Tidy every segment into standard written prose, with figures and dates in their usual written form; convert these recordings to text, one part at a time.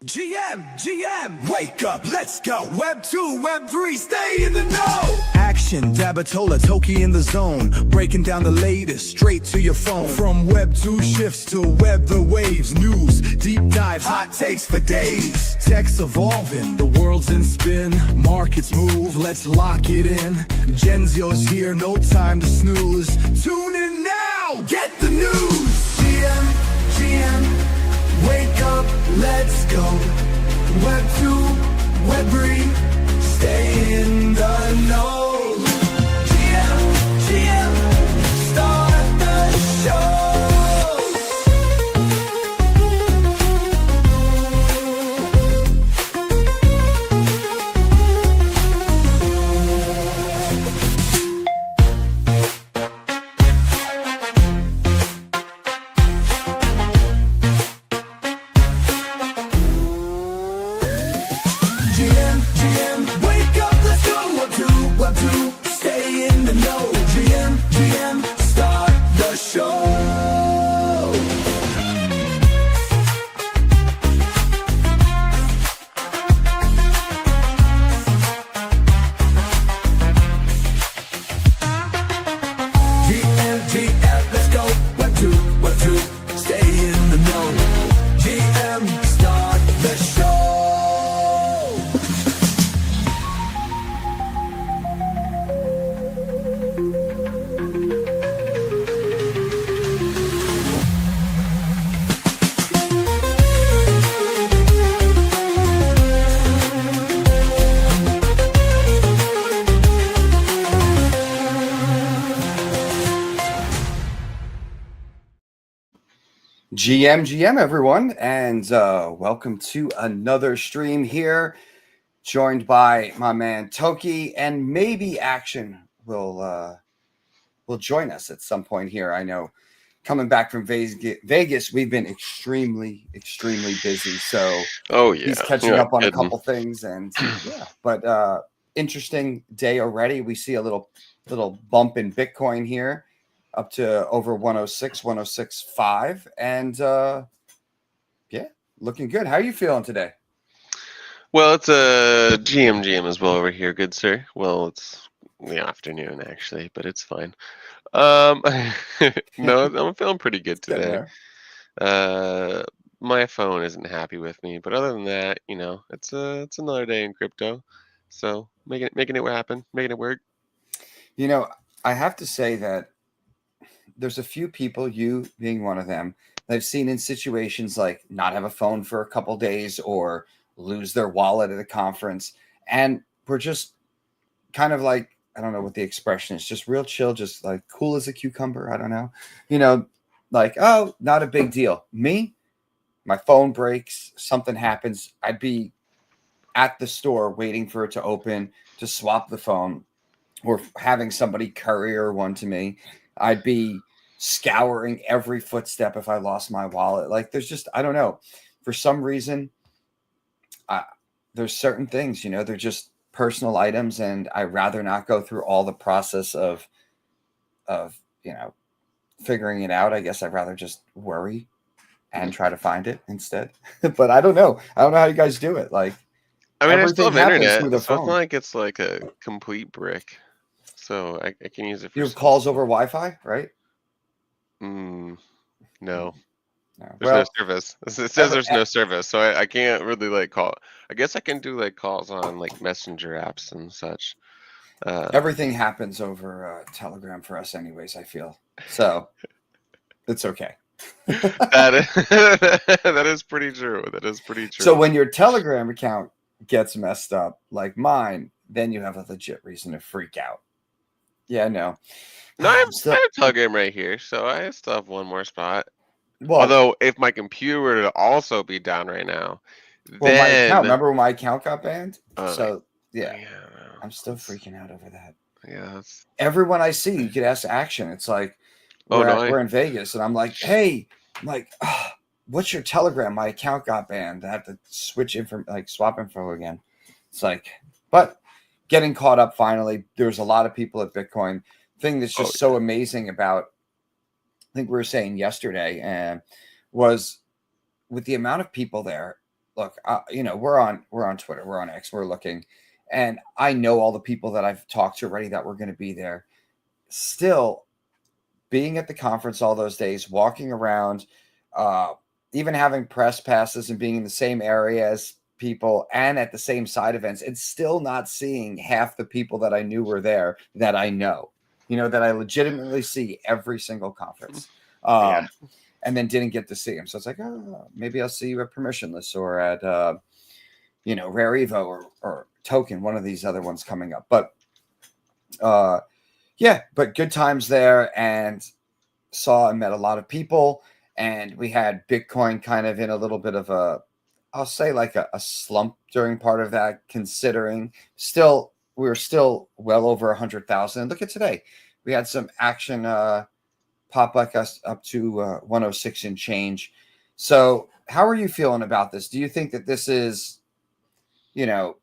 GM, wake up, let's go. Web 2, Web 3, stay in the know. Action, Dabatola, Toki in the zone. Breaking down the latest, straight to your phone. From Web 2 shifts to Web the waves. News, deep dives, hot takes for days. Tech's evolving, the world's in spin. Markets move, let's lock it in. Gen Z's here, no time to snooze. Tune in now, get the news. GM. Wake up, let's go. Web 2, Web 3, stay in the know. GM, start the show. GM, wake up, let's go. Web 2, stay in the know. GM, start the show. GM, let's go. Web 2, stay in the know. GM, start the show. GM everyone, and welcome to another stream here, joined by my man Toki, and maybe Action will join us at some point here. I know coming back from Vegas, we've been extremely busy, so he's catching up on a couple things, and but interesting day already. We see a little bump in Bitcoin here, up to over 106, 106.5, and looking good. How are you feeling today? Well, it's a GM as well over here, good sir. Well, it's the afternoon actually, but it's fine. No, I'm feeling pretty good today. My phone isn't happy with me, but other than that, it's another day in crypto, so making it happen, making it work. I have to say that there's a few people, you being one of them, that I've seen in situations like not have a phone for a couple days or lose their wallet at a conference. And we're just kind of like, I don't know what the expression is, just real chill, just like cool as a cucumber. I don't know, like, oh, not a big deal. Me, my phone breaks, something happens. I'd be at the store waiting for it to open to swap the phone, or having somebody courier one to me. I'd be scouring every footstep if I lost my wallet. Like, there's just, I don't know, for some reason, there's certain things, they're just personal items, and I'd rather not go through all the process of figuring it out. I guess I'd rather just worry and try to find it instead. But I don't know how you guys do it. Like, I mean, I still have internet, so it's not like it's like a complete brick. So I can use it for... You have calls over Wi-Fi, right? No. There's no service. It says there's no service, so I can't really like call. I guess I can do like calls on like messenger apps and such. Everything happens over Telegram for us anyways, I feel. So it's okay. That is pretty true. That is pretty true. So when your Telegram account gets messed up, like mine, then you have a legit reason to freak out. Yeah, no. I have a Telegram right here, so I still have one more spot. Well, although if my computer were to also be down right now, my account, remember when my account got banned? No. I'm still freaking out over that. Yeah. Everyone I see, you could ask Action. It's like, we're in Vegas, and I'm like, hey, what's your Telegram? My account got banned. I have to switch swap info again. It's like, but getting caught up finally. There's a lot of people at Bitcoin. Thing that's just so amazing about, I think we were saying yesterday, was with the amount of people there, look, we're on Twitter, we're on X, we're looking, and I know all the people that I've talked to already that were going to be there. Still, being at the conference all those days, walking around, even having press passes and being in the same area as people and at the same side events, and still not seeing half the people that I knew were there that I know, that I legitimately see every single conference. Yeah. And then didn't get to see him. So it's like, oh, maybe I'll see you at Permissionless or at, Rare Evo or Token, one of these other ones coming up. But but good times there, and saw and met a lot of people. And we had Bitcoin kind of in a little bit of I'll say like a slump during part of that, considering we were still well over 100,000. And look at today. We had some action pop like us up to 106 and change. So how are you feeling about this? Do you think that this is, we're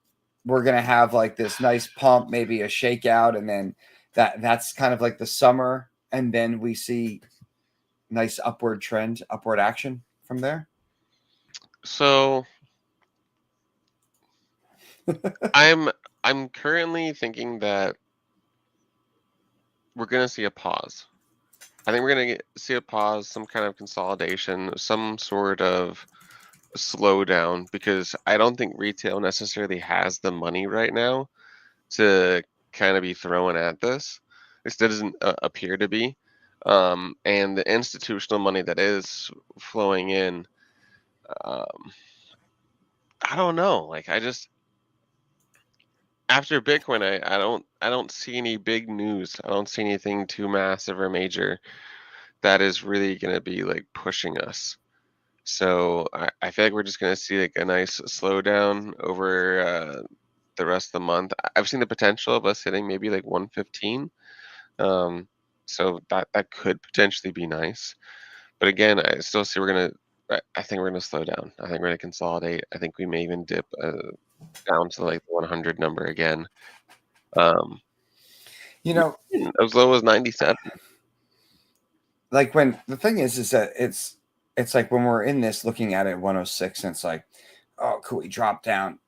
going to have like this nice pump, maybe a shakeout, and then that's kind of like the summer, and then we see nice upward action from there? So I'm currently thinking that we're gonna see a pause. I think we're gonna see a pause, some kind of consolidation, some sort of slowdown, because I don't think retail necessarily has the money right now to kind of be throwing at this. It doesn't appear to be. And the institutional money that is flowing in, I don't know. Like, after Bitcoin, I don't see any big news. I don't see anything too massive or major that is really going to be like pushing us. So I feel like we're just going to see like a nice slowdown over the rest of the month. I've seen the potential of us hitting maybe like 115. So that could potentially be nice. But again, I still see I think we're going to slow down. I think we're going to consolidate. I think we may even dip down to like the 100 number again. As low as 97. Like, when the thing is that it's like when we're in this looking at it at 106, and it's like, oh, cool, we drop down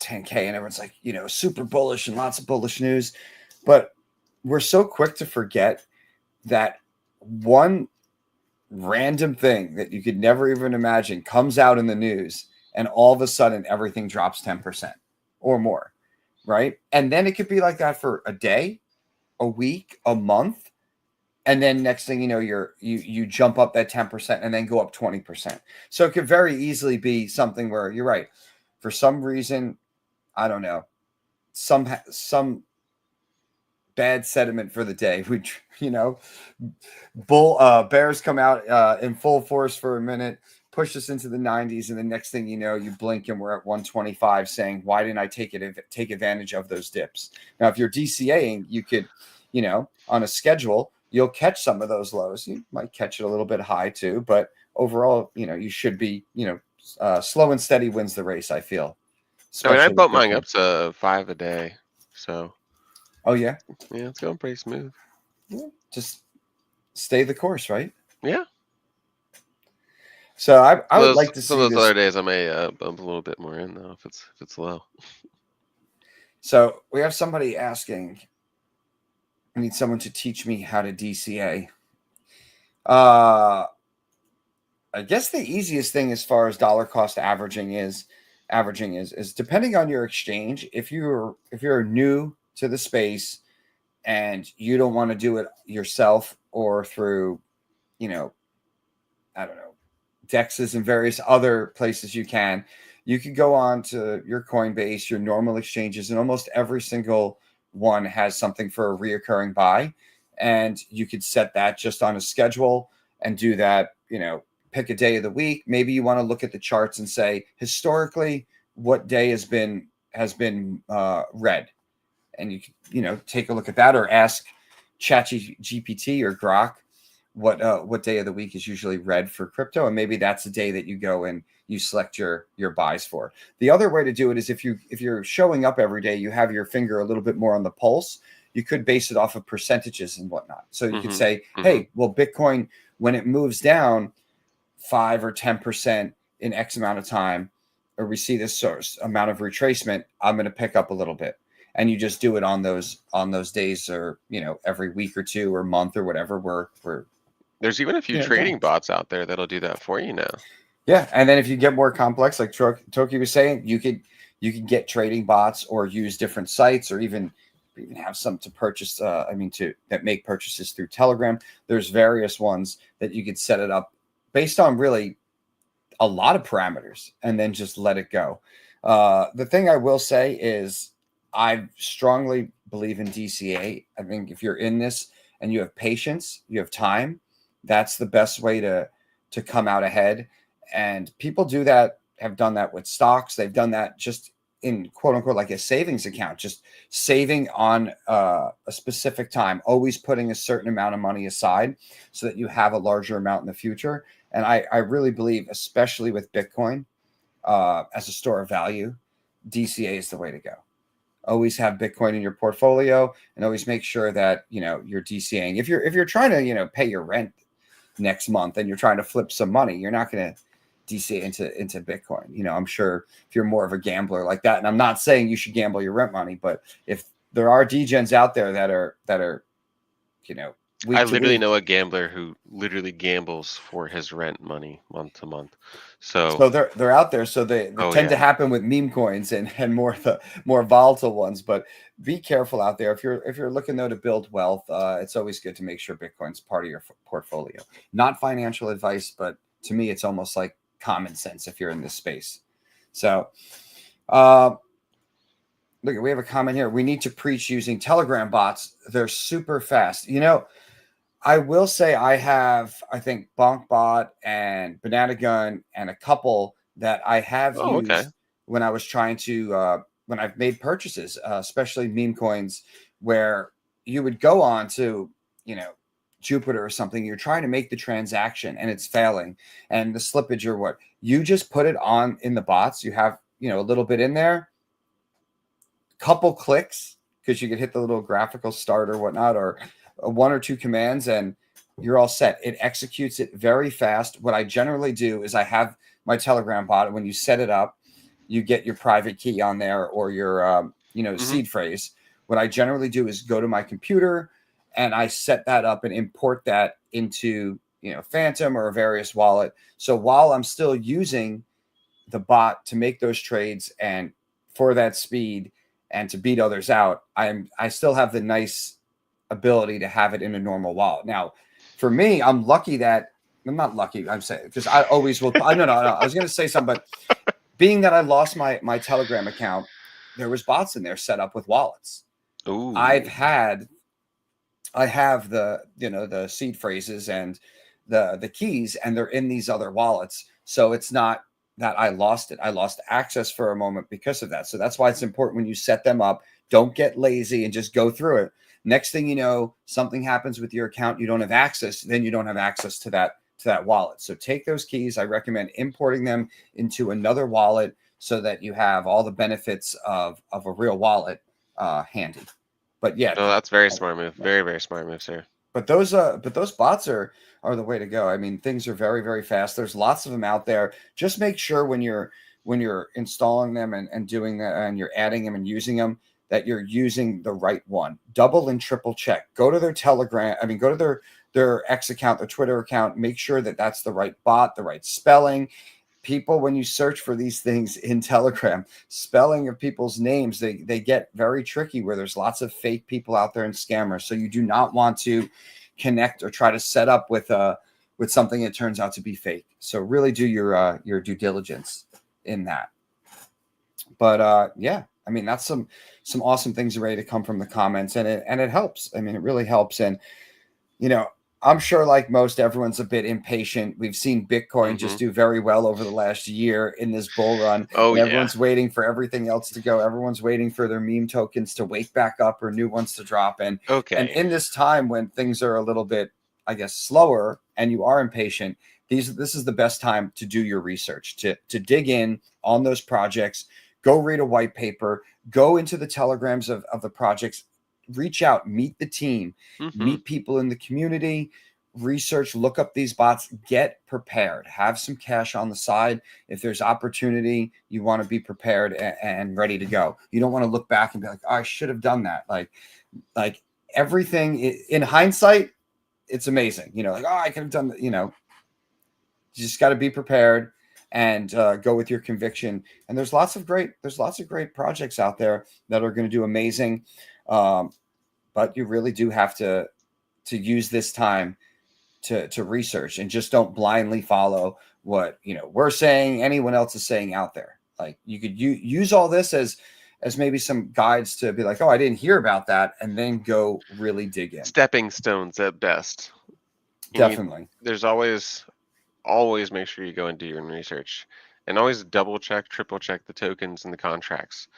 10K, and everyone's like, super bullish and lots of bullish news. But we're so quick to forget that one random thing that you could never even imagine comes out in the news, and all of a sudden everything drops 10% or more, right? And then it could be like that for a day, a week, a month, and then next thing you know, you jump up that 10% and then go up 20%. So it could very easily be something where you're right. For some reason, I don't know, some bad sentiment for the day. Bears come out in full force for a minute, push us into the 90s, and the next thing you know, you blink and we're at 125, saying, why didn't I take advantage of those dips? Now, if you're DCAing, you could, on a schedule, you'll catch some of those lows. You might catch it a little bit high too, but overall, you should be, slow and steady wins the race, I feel. I bumped mine up to 5 a day. So. Oh, yeah? Yeah, it's going pretty smooth. Yeah, just stay the course, right? Yeah. So I would like to see some of those other days I may bump a little bit more in, though, if it's low. So we have somebody asking, I need someone to teach me how to DCA. I guess the easiest thing as far as dollar cost averaging is depending on your exchange. If you're new to the space and you don't want to do it yourself or through, I don't know, DEXs and various other places you could go on to your Coinbase, your normal exchanges, and almost every single one has something for a reoccurring buy. And you could set that just on a schedule and do that, pick a day of the week. Maybe you want to look at the charts and say, historically, what day has been red. And you can, take a look at that, or ask ChatGPT or Grok what day of the week is usually red for crypto, and maybe that's the day that you go and you select your buys for. The other way to do it is if you're showing up every day, you have your finger a little bit more on the pulse. You could base it off of percentages and whatnot. So you could say, hey, well, Bitcoin, when it moves down 5 or 10% in X amount of time, or we see this source amount of retracement, I'm going to pick up a little bit. And you just do it on those days, or, you know, every week or two or month or whatever, we're There's even a few trading bots out there that'll do that for you now. Yeah, and then if you get more complex, like Toki was saying, you could get trading bots or use different sites, or even have some to purchase. That make purchases through Telegram. There's various ones that you could set it up based on really a lot of parameters, and then just let it go. The thing I will say is, I strongly believe in DCA. I think if you're in this and you have patience, you have time, that's the best way to come out ahead. And people have done that with stocks. They've done that just in quote unquote like a savings account, just saving on a specific time, always putting a certain amount of money aside so that you have a larger amount in the future. And I really believe, especially with Bitcoin as a store of value, DCA is the way to go. Always have Bitcoin in your portfolio, and always make sure that, you know, you're DCAing. If you're trying to, you know, pay your rent next month and you're trying to flip some money, you're not going to DCA into Bitcoin. You know, I'm sure if you're more of a gambler like that, and I'm not saying you should gamble your rent money, but if there are degens out there that are, you know, I literally know a gambler who literally gambles for his rent money month to month. So they're out there. So they tend to happen with meme coins and more volatile ones. But be careful out there. If you're looking though to build wealth, it's always good to make sure Bitcoin's part of your portfolio. Not financial advice, but to me, it's almost like common sense if you're in this space. So, look, we have a comment here. We need to preach using Telegram bots. They're super fast. You know, I will say I think BonkBot and Banana Gun and a couple that I have used when I was trying to when I've made purchases, especially meme coins, where you would go on to, you know, Jupiter or something, you're trying to make the transaction and it's failing, and the slippage or what, you just put it on in the bots. You have, you know, a little bit in there, couple clicks, because you could hit the little graphical start or whatnot, or one or two commands, and you're all set. It executes it very fast. What I generally do is I have my Telegram bot. When you set it up, you get your private key on there, or your seed phrase. What I generally do is go to my computer and I set that up and import that into, you know, Phantom or a various wallet. So while I'm still using the bot to make those trades and for that speed and to beat others out, I still have the nice ability to have it in a normal wallet. Now, for me, I'm lucky that I'm not lucky. I'm saying, because I always will. No. I was going to say something, but being that I lost my Telegram account, there was bots in there set up with wallets. Ooh. I have the seed phrases and the keys, and they're in these other wallets. So it's not that I lost it. I lost access for a moment because of that. So that's why it's important when you set them up, don't get lazy and just go through it. Next thing you know, something happens with your account, you don't have access, then you don't have access to that wallet. So take those keys. I recommend importing them into another wallet so that you have all the benefits of a real wallet handy. But yeah, no, that's very smart move. Very, very smart move, sir. But those bots are the way to go. I mean, things are very, very fast. There's lots of them out there. Just make sure when you're installing them and doing that, and you're adding them and using them, that you're using the right one. Double and triple check. Go to their Telegram. I mean, go to their X account, their Twitter account. Make sure that that's the right bot, the right spelling. People, when you search for these things in Telegram, spelling of people's names, they get very tricky, where there's lots of fake people out there and scammers. So you do not want to connect or try to set up with something that turns out to be fake. So really do your due diligence in that. But yeah, I mean, that's some awesome things ready to come from the comments, and it helps. I mean, it really helps. And, you know, I'm sure, like most, everyone's a bit impatient. We've seen Bitcoin just do very well over the last year in this bull run. Oh, and everyone's waiting for everything else to go. Everyone's waiting for their meme tokens to wake back up or new ones to drop. And in this time when things are a little bit, I guess, slower, and you are impatient, this is the best time to do your research, to dig in on those projects. Go read a white paper. Go into the telegrams of the projects. Reach out, meet the team, meet people in the community, research, look up these bots, get prepared, have some cash on the side. If there's opportunity, you want to be prepared and ready to go. You don't want to look back and be like, oh, I should have done that. Like everything in hindsight, it's amazing. Like, oh, I could have done that. You just got to be prepared and go with your conviction. And there's lots of great projects out there that are going to do amazing. But you really do have to use this time to research, and just don't blindly follow what we're saying, anyone else is saying out there. Like, you could use all this as maybe some guides to be like, oh, I didn't hear about that, and then go really dig in. Stepping stones at best. Definitely. There's always make sure you go and do your own research, and always double check, triple check the tokens and the contracts.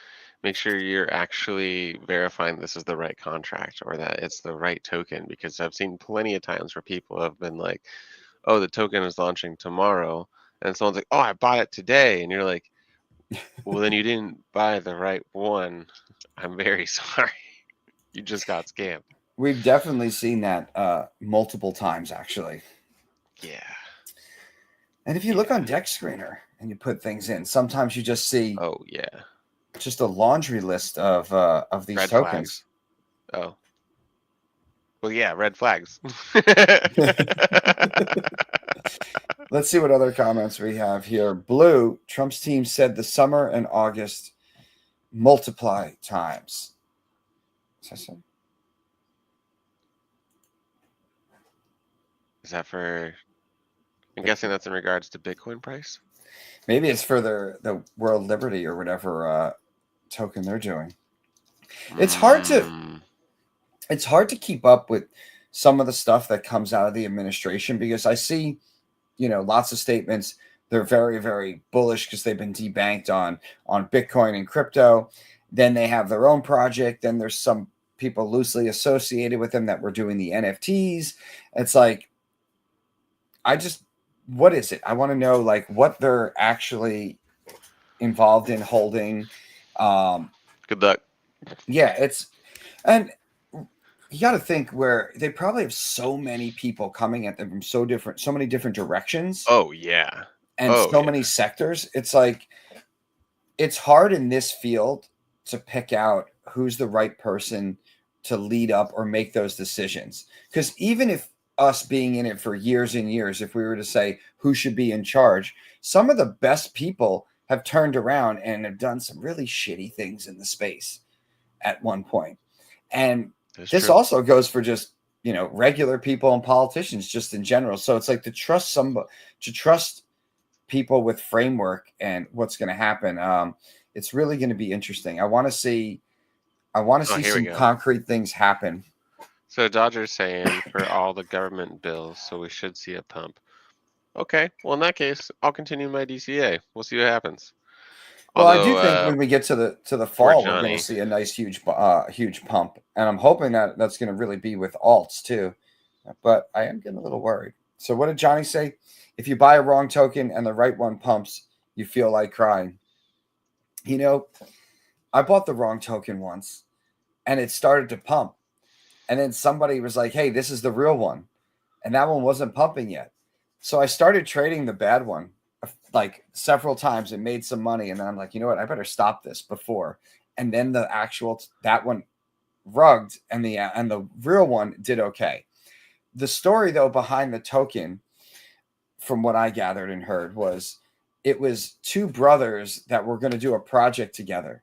Make sure you're actually verifying this is the right contract or that it's the right token, because I've seen plenty of times where people have been like, oh, the token is launching tomorrow, and someone's like, oh, I bought it today, and you're like, well, then you didn't buy the right one. I'm very sorry. You just got scammed. We've definitely seen that multiple times, actually. Yeah. And if you look on Deck Screener and you put things in, sometimes you just see just a laundry list of these red tokens. Flags. Oh. Well, yeah, red flags. Let's see what other comments we have here. Blue, Trump's team said the summer and August multiply times. Is that so? Is that for... I'm guessing that's in regards to Bitcoin price? Maybe it's for the World Liberty or whatever token they're doing. It's hard to keep up with some of the stuff that comes out of the administration, because I see, lots of statements. They're very, very bullish because they've been debanked on Bitcoin and crypto. Then they have their own project. Then there's some people loosely associated with them that were doing the NFTs. It's like, what is it? I want to know like what they're actually involved in holding. Good luck. Yeah, and you got to think where they probably have so many people coming at them from so many different directions. Oh yeah. And many sectors. It's like, it's hard in this field to pick out who's the right person to lead up or make those decisions. Because even if us being in it for years and years, if we were to say who should be in charge, some of the best people have turned around and have done some really shitty things in the space at one point. And this also goes for just, regular people and politicians just in general. So it's like to trust people with framework and what's going to happen. It's really going to be interesting. I want to see some concrete things happen. So Dodger's saying for all the government bills, so we should see a pump. Okay, well in that case, I'll continue my DCA. We'll see what happens. Well, I do think when we get to the fall, we're going to see a nice huge pump, and I'm hoping that that's going to really be with alts too. But I am getting a little worried. So what did Johnny say? If you buy a wrong token and the right one pumps, you feel like crying. I bought the wrong token once, and it started to pump. And then somebody was like, hey, this is the real one. And that one wasn't pumping yet. So I started trading the bad one like several times and made some money. And then I'm like, you know what? I better stop this before. And then that one rugged and the real one did okay. The story, though, behind the token, from what I gathered and heard, was it was two brothers that were going to do a project together.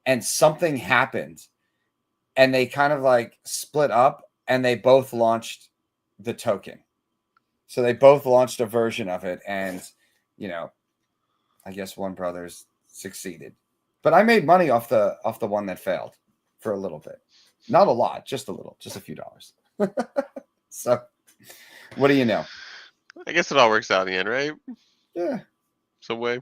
And something happened. And they kind of like split up, and they both launched the token. So they both launched a version of it. And, I guess one brother's succeeded. But I made money off the one that failed for a little bit. Not a lot, just a little, just a few dollars. So what do you know? I guess it all works out in the end, right? Yeah. Some way.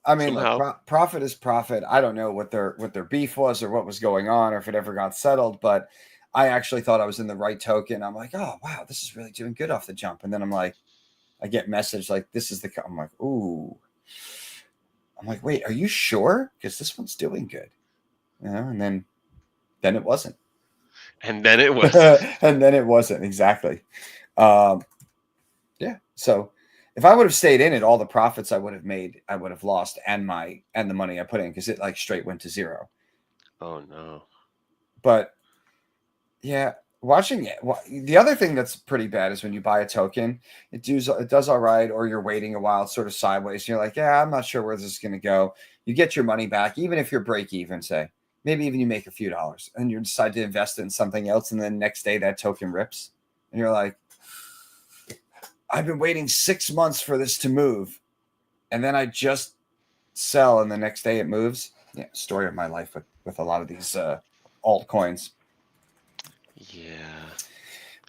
I mean, look, profit is profit. I don't know what their beef was or what was going on or if it ever got settled, but I actually thought I was in the right token. I'm like, oh, wow, this is really doing good off the jump. And then I'm like, I get message like, this is I'm like, ooh. I'm like, wait, are you sure? Because this one's doing good. And then it wasn't. And then it wasn't. And then it wasn't, exactly. Yeah. So if I would have stayed in it, all the profits I would have made, I would have lost, and the money I put in, because it like straight went to zero. Oh no. But yeah, watching it. The other thing that's pretty bad is when you buy a token, it does all right, or you're waiting a while, it's sort of sideways. And you're like, yeah, I'm not sure where this is going to go. You get your money back, even if you're break even, say, maybe even you make a few dollars, and you decide to invest in something else, and then next day that token rips, and you're like, I've been waiting 6 months for this to move, and then I just sell, and the next day it moves. Yeah, story of my life with a lot of these altcoins. Yeah.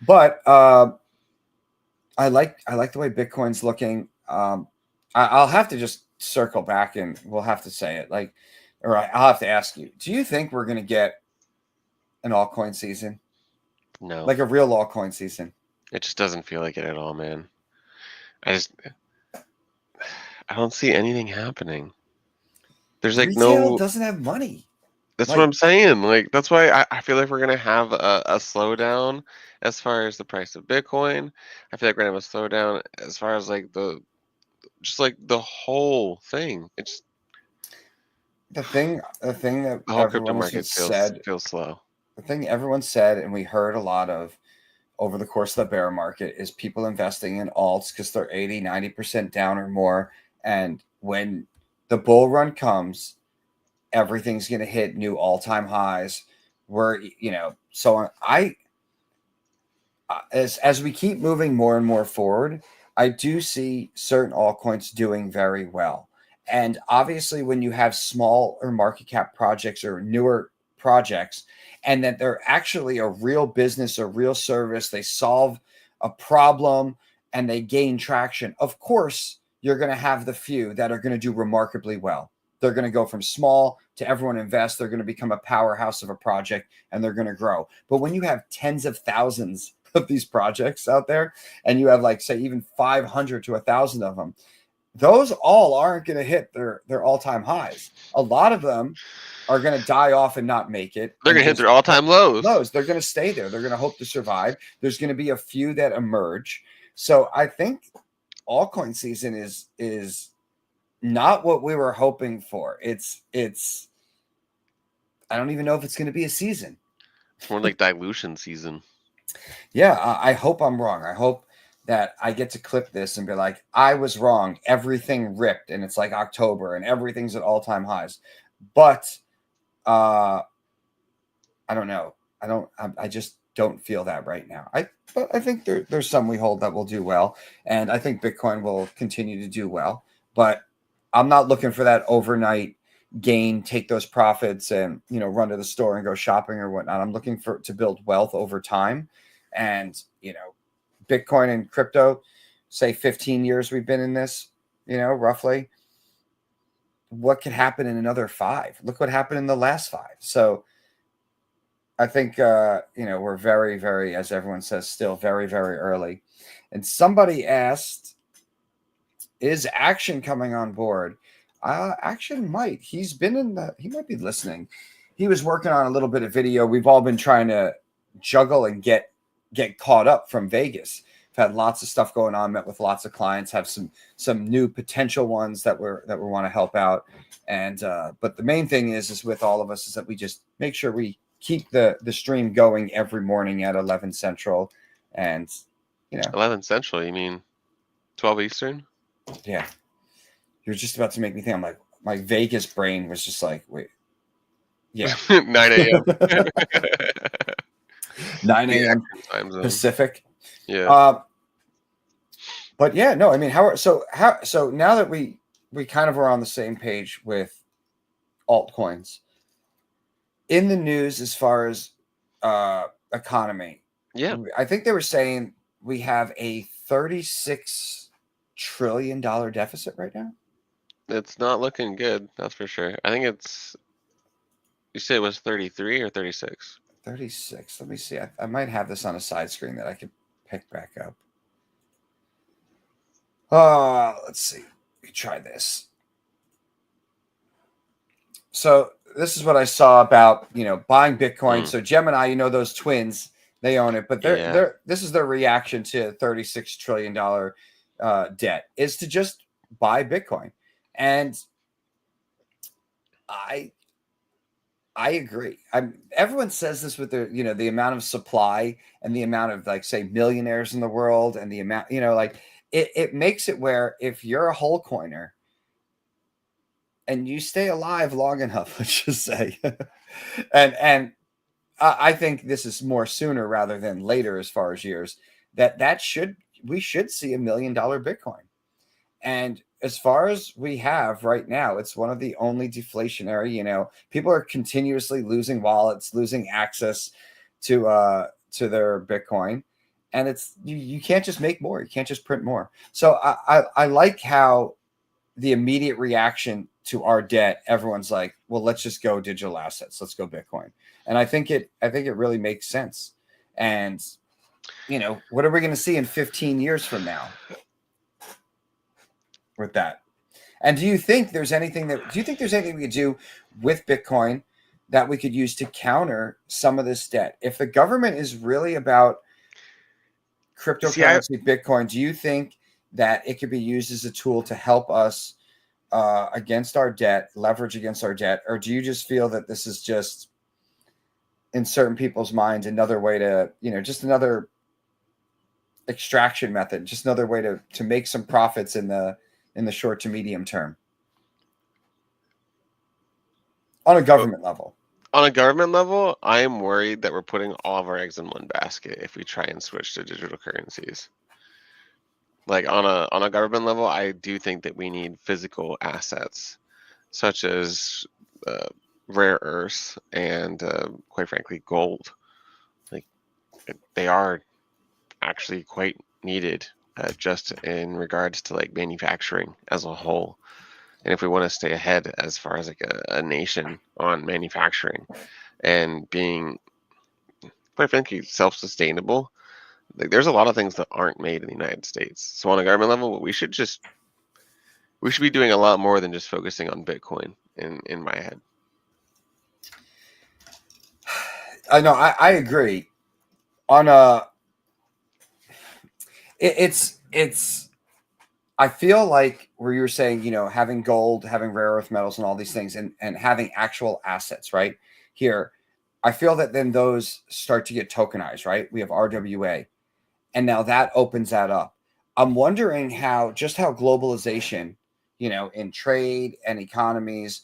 But I like the way Bitcoin's looking. I'll have to just circle back, and we'll have to say it. Like, or I'll have to ask you: do you think we're going to get an altcoin season? No. Like a real altcoin season? It just doesn't feel like it at all, man. I don't see anything happening. There's like Retail doesn't have money. That's what I'm saying. Like, that's why I feel like we're gonna have a slowdown as far as the price of Bitcoin. I feel like we're gonna have a slowdown as far as like the whole thing. It's The thing that the whole crypto everyone market has said, feels slow. the thing everyone said, and we heard a lot of over the course of the bear market, is people investing in alts because they're 80-90% down or more. And when the bull run comes, everything's going to hit new all-time highs. So as we keep moving more and more forward, I do see certain altcoins doing very well. And obviously, when you have small or market cap projects or newer projects, and that they're actually a real business, a real service, they solve a problem and they gain traction, of course, you're going to have the few that are going to do remarkably well. They're going to go from small to everyone invest. They're going to become a powerhouse of a project, and they're going to grow. But when you have tens of thousands of these projects out there, and you have, like, say, even 500 to 1,000 of them, those all aren't going to hit their all-time highs. A lot of them are going to die off and not make it. They're gonna hit their all-time lows. They're going to stay there. They're going to hope to survive. There's going to be a few that emerge. So I think altcoin season is not what we were hoping for. It's I don't even know if it's going to be a season. It's more like dilution season. Yeah, I hope I'm wrong. I hope that I get to clip this and be like, I was wrong. Everything ripped, and it's like October, and everything's at all-time highs. But I don't know. I just don't feel that right now. But I think there's some we hold that will do well, and I think Bitcoin will continue to do well. But I'm not looking for that overnight gain, take those profits and, run to the store and go shopping or whatnot. I'm looking to build wealth over time. And, Bitcoin and crypto, say 15 years we've been in this, roughly. What could happen in another 5? Look what happened in the last 5. So I think, we're very, very, as everyone says, still very, very early. And somebody asked, is Action coming on board? Action might. He might be listening. He was working on a little bit of video. We've all been trying to juggle and get caught up from Vegas. I've had lots of stuff going on, met with lots of clients, have some new potential ones that we want to help out. And but the main thing is with all of us is that we just make sure we keep the stream going every morning at 11 Central. And 11 Central, you mean 12 Eastern? Yeah. You're just about to make me think. I'm like, my Vegas brain was just like, wait. Yeah. 9 a.m. 9 a.m. time zone. Pacific. Yeah. But yeah, no, I mean, so now that we kind of are on the same page with altcoins in the news as far as economy. Yeah. I think they were saying we have a $36 trillion deficit right now. It's not looking good, that's for sure. I think you said it was 33 or 36? 36. Let me see. I might have this on a side screen that I could pick back up. Let's see. We try this. So this is what I saw about, buying Bitcoin. So Gemini, those twins They own it, but Yeah. this is their reaction to $36 trillion debt is to just buy Bitcoin. And I agree. Everyone says this with the, the amount of supply and the amount of, like, say, millionaires in the world, and the amount, like, it makes it where if you're a whole coiner and you stay alive long enough, let's just say, and I think this is more sooner rather than later as far as years, we should see $1 million Bitcoin. And as far as we have right now, it's one of the only deflationary, people are continuously losing wallets, losing access to their Bitcoin. And it's, you can't just make more. You can't just print more. So I like how the immediate reaction to our debt, everyone's like, well, let's just go digital assets. Let's go Bitcoin. And I think it really makes sense. And, what are we going to see in 15 years from now with that? And do you think there's anything we could do with Bitcoin that we could use to counter some of this debt? If the government is really about cryptocurrency, Bitcoin, do you think that it could be used as a tool to help us against our debt, leverage against our debt? Or do you just feel that this is just, in certain people's minds, another way to, just another extraction method, just another way to make some profits in the short to medium term on a government level? On a government level, I am worried that we're putting all of our eggs in one basket if we try and switch to digital currencies. Like, on a government level, I do think that we need physical assets, such as rare earths and, quite frankly, gold. Like, they are actually quite needed, just in regards to, like, manufacturing as a whole. And if we want to stay ahead as far as, like, a nation on manufacturing and being, quite frankly, self-sustainable, like, there's a lot of things that aren't made in the United States. So on a government level, we should be doing a lot more than just focusing on Bitcoin in my head. I know, I agree. It's I feel like where you were saying, having gold, having rare earth metals and all these things, and having actual assets right here, I feel that then those start to get tokenized, right? We have RWA, and now that opens that up. I'm wondering how globalization, in trade and economies,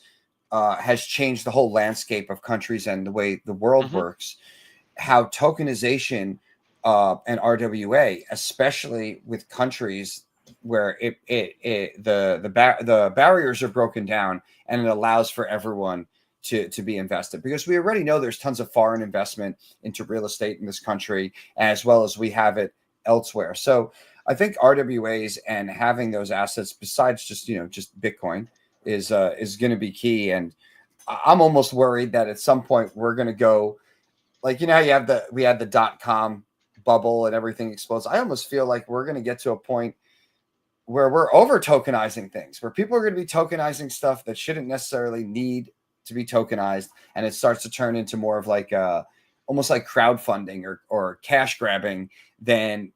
has changed the whole landscape of countries and the way the world works. How tokenization and RWA, especially with countries where the barriers are broken down and it allows for everyone to be invested, because we already know there's tons of foreign investment into real estate in this country, as well as we have it elsewhere. So I think RWAs and having those assets besides just Bitcoin is going to be key. And I'm almost worried that at some point we're going to go, like, how we had the .com bubble and everything explodes. I almost feel like we're going to get to a point where we're over tokenizing things, where people are going to be tokenizing stuff that shouldn't necessarily need to be tokenized. And it starts to turn into more of like almost like crowdfunding or cash grabbing than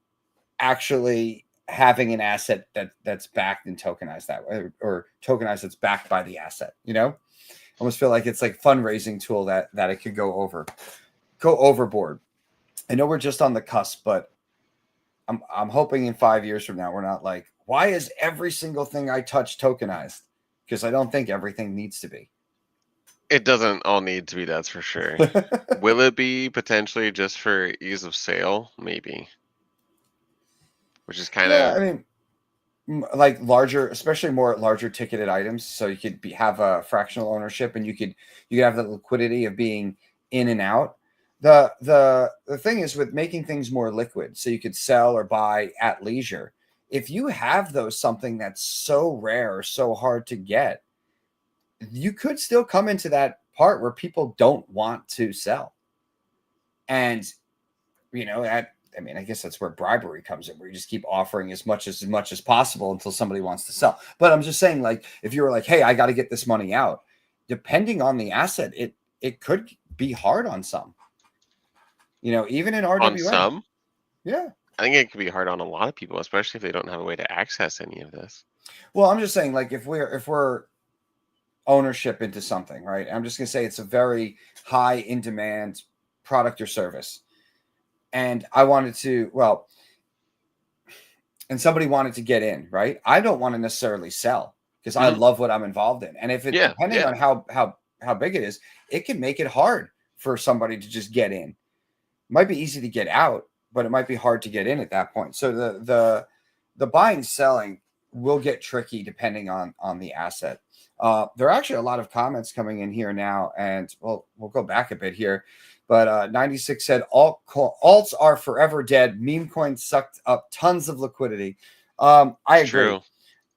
actually having an asset that's backed and tokenized that way, or tokenized that's backed by the asset. Almost feel like it's like fundraising tool that it could go overboard. I know we're just on the cusp, but I'm hoping in 5 years from now we're not like, why is every single thing I touch tokenized? Because I don't think everything needs to be. It doesn't all need to be, that's for sure. Will it be potentially just for ease of sale? Maybe. Which is kind of... I mean, like larger, especially more larger ticketed items. So you could have a fractional ownership, and you could have the liquidity of being in and out. The thing is with making things more liquid, so you could sell or buy at leisure. If you have something that's so rare or so hard to get, you could still come into that part where people don't want to sell. And, I guess that's where bribery comes in, where you just keep offering as much as possible until somebody wants to sell. But I'm just saying, like, if you were like, hey, I got to get this money out, depending on the asset, it could be hard on some. even in On RWA. some, Yeah. I think it could be hard on a lot of people, especially if they don't have a way to access any of this. Well, I'm just saying, like, if we're ownership into something, right? I'm just gonna say it's a very high in demand product or service, and I wanted to, well, and somebody wanted to get in, right? I don't want to necessarily sell because I Mhm. love what I'm involved in, and if it Yeah, depending yeah. on how big it is, it can make it hard for somebody to just get in. It might be easy to get out, but it might be hard to get in at that point. So the buying selling will get tricky depending on the asset. There are actually a lot of comments coming in here now, and we'll go back a bit here. But 96 said alts are forever dead. Meme coins sucked up tons of liquidity. I It's agree. true.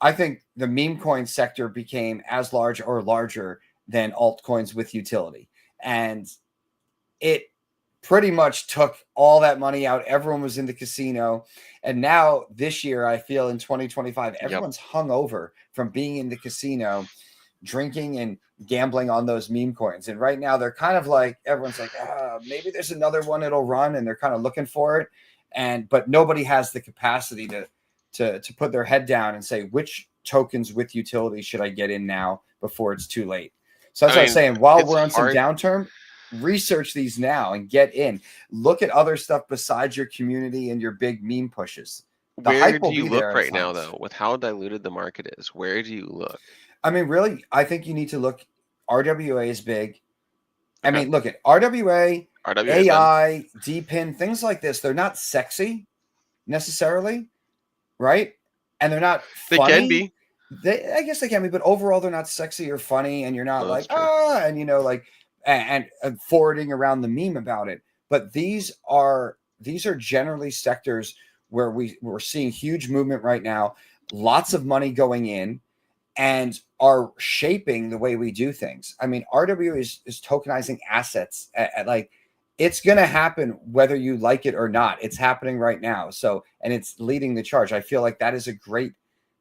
I think the meme coin sector became as large or larger than altcoins with utility, and it pretty much took all that money out. Everyone was in the casino. And now this year, I feel in 2025, Yep. everyone's hung over from being in the casino, drinking and gambling on those meme coins. And right now they're kind of like, everyone's like, maybe there's another one it'll run, and they're kind of looking for it. But nobody has the capacity to put their head down and say, which tokens with utility should I get in now before it's too late? So that's what I was saying. While it's we're on some hard. downturn, research these now and get in. Look at other stuff besides your community and your big meme pushes. The Where hype do will you be look there at right now, times. though, with how diluted the market is? Where do you look? I mean, really, I think you need to look. RWA is big. I Okay. mean, look at RWA, RWA is good. AI, DPIN, things like this. They're not sexy necessarily, right? And they're not They can funny. be. I guess they can be, but overall, they're not sexy or funny, and you're not Oh, that's like true. and like and forwarding around the meme about it. But these are generally sectors where we're seeing huge movement right now, lots of money going in, and are shaping the way we do things. I mean, RW is tokenizing assets at like it's going to happen whether you like it or not. It's happening right now. So, and it's leading the charge. I feel like that is a great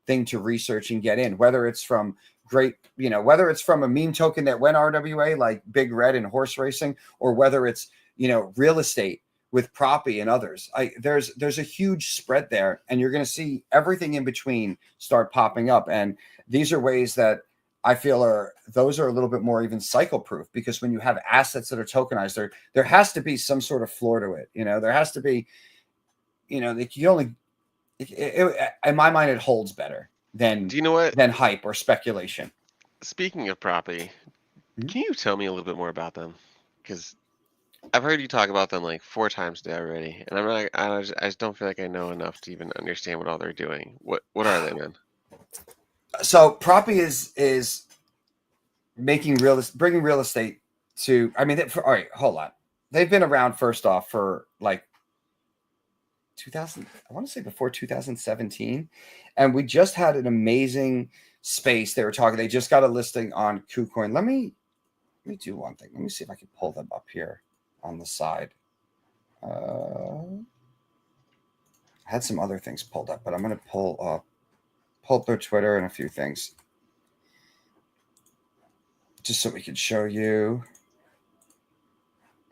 thing to research and get in, whether it's from whether it's from a meme token that went RWA like Big Red and horse racing, or whether it's, real estate with Proppy and others. There's a huge spread there, and you're going to see everything in between start popping up. And these are ways that I feel are a little bit more even cycle proof, because when you have assets that are tokenized, there has to be some sort of floor to it. There has to be, you only, in my mind, it holds better than Do you know what? hype or speculation. Speaking of property, Mhm. can you tell me a little bit more about them? Because I've heard you talk about them like 4 times today already, and I just don't feel like I know enough to even understand what all they're doing. What are they, man? So Proppy is bringing real estate to. I mean, all right, hold on. They've been around first off for like 2000. I want to say before 2017, and we just had an amazing space. They were talking. They just got a listing on KuCoin. Let me do one thing. Let me see if I can pull them up here on the side. I had some other things pulled up, but I'm going to pull up their Twitter and a few things, just so we can show you.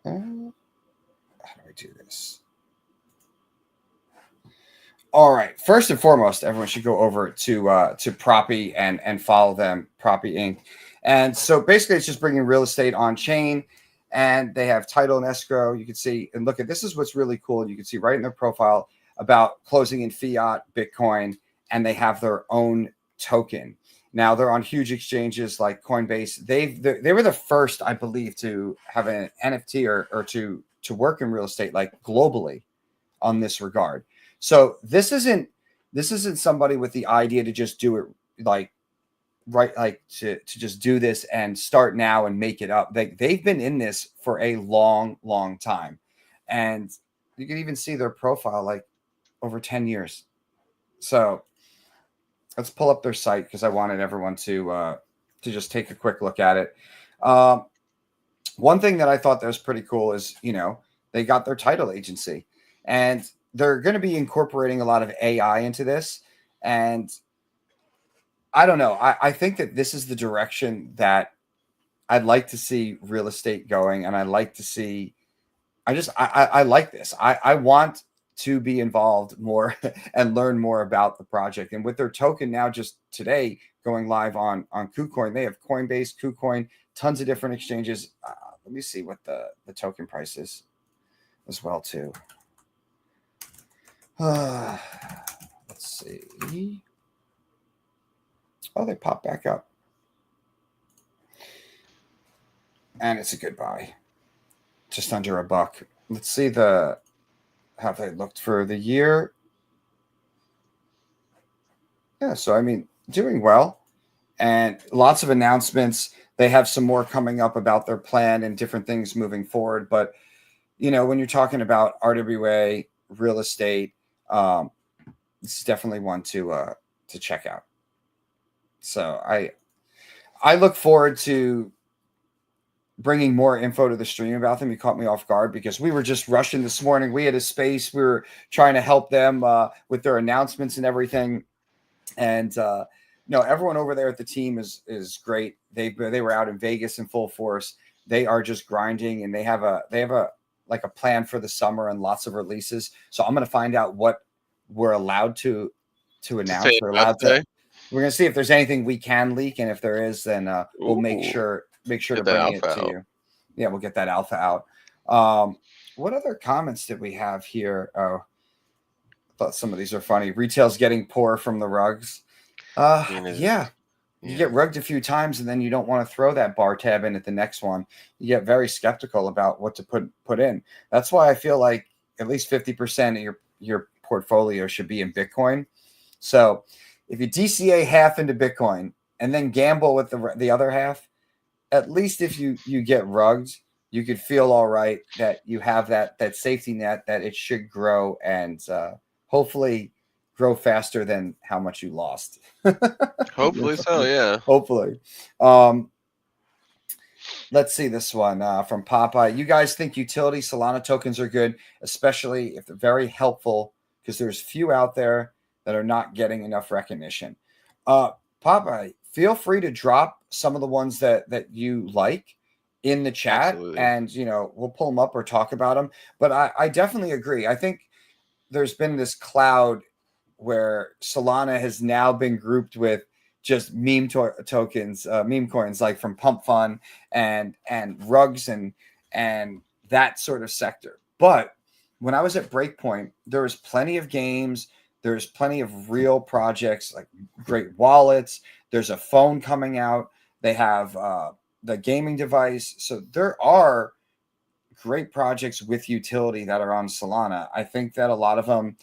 How do I do this? All right. First and foremost, everyone should go over to Proppy and follow them, Proppy Inc. And so basically, it's just bringing real estate on chain, and they have title and escrow. You can see and look at this is what's really cool. You can see right in their profile about closing in fiat, Bitcoin, and they have their own token. Now they're on huge exchanges like Coinbase. They were the first, I believe, to have an NFT or to work in real estate like globally on this regard. So this isn't somebody with the idea to just do it like to just do this and start now and make it up. They've been in this for a long time, and you can even see their profile like over 10 years. So let's pull up their site because I wanted everyone to just take a quick look at it. One thing that I thought that was pretty cool is, they got their title agency, and they're going to be incorporating a lot of AI into this. And I don't know. I think that this is the direction that I'd like to see real estate going, and I'd like to see I like this. I want to be involved more and learn more about the project. And with their token now, just today going live on KuCoin, they have Coinbase, KuCoin, tons of different exchanges. Let me see what the token price is as well too. Let's see. Oh, they pop back up, and it's a good buy, just under $1. Let's see how they looked for the year. Yeah, so I mean, doing well, and lots of announcements. They have some more coming up about their plan and different things moving forward. But when you're talking about RWA, real estate, this is definitely one to check out. So I look forward to bringing more info to the stream about them. You caught me off guard because we were just rushing this morning. We had a space. We were trying to help them with their announcements and everything. And everyone over there at the team is great. They were out in Vegas in full force. They are just grinding, and they have a plan for the summer and lots of releases. So I'm going to find out what we're allowed to announce. We're going to see if there's anything we can leak, and if there is, then we'll make sure to bring it to you. Yeah, we'll get that alpha out. What other comments did we have here? Oh, I thought some of these are funny. Retail's getting poor from the rugs. Yeah. You get rugged a few times, and then you don't want to throw that bar tab in at the next one. You get very skeptical about what to put in. That's why I feel like at least 50% of your portfolio should be in Bitcoin. So if you DCA half into Bitcoin and then gamble with the other half, at least if you get rugged, you could feel all right that you have that safety net, that it should grow and hopefully grow faster than how much you lost. Hopefully so, yeah. Hopefully. Let's see this one from Popeye. You guys think utility Solana tokens are good, especially if they're very helpful, because there's few out there that are not getting enough recognition. Popeye, feel free to drop some of the ones that you like in the chat. Absolutely. And we'll pull them up or talk about them. But I definitely agree. I think there's been this cloud where Solana has now been grouped with just meme tokens, meme coins, like from Pump Fun and rugs and that sort of sector. But when I was at Breakpoint, there was plenty of games. There's plenty of real projects, like great wallets. There's a phone coming out. They have the gaming device. So there are great projects with utility that are on Solana. I think that a lot of them